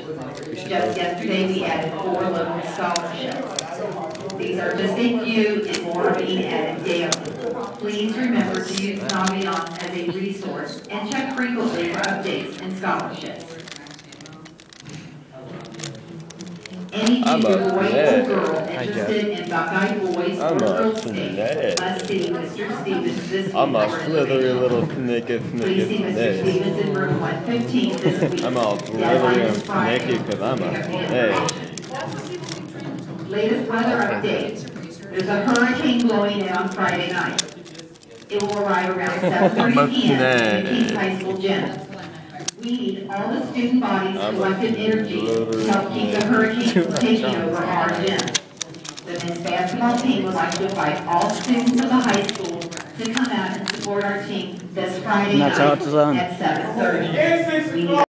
Just yesterday, we added 4 local scholarships. These are just a few, and more are being added daily. Please remember to use Naviance as a resource and check frequently for updates and scholarships. Any future boy or girl interested in Buckeye boys or girls games must see Mr. Stevens this week. I'm a slithery little knicket. Please see Mr. Stevens in room 115 this week. I'm all slithery and knicket because I'm a snake. Latest weather update. There's a hurricane blowing in on Friday night. It will arrive around 7:30 p.m. in the Kings High School gym. We need all the student bodies' collective energy to help keep the hurricane from taking over our gym. The men's basketball team would like to invite all students of the high school to come out and support our team this Friday night at 7:30.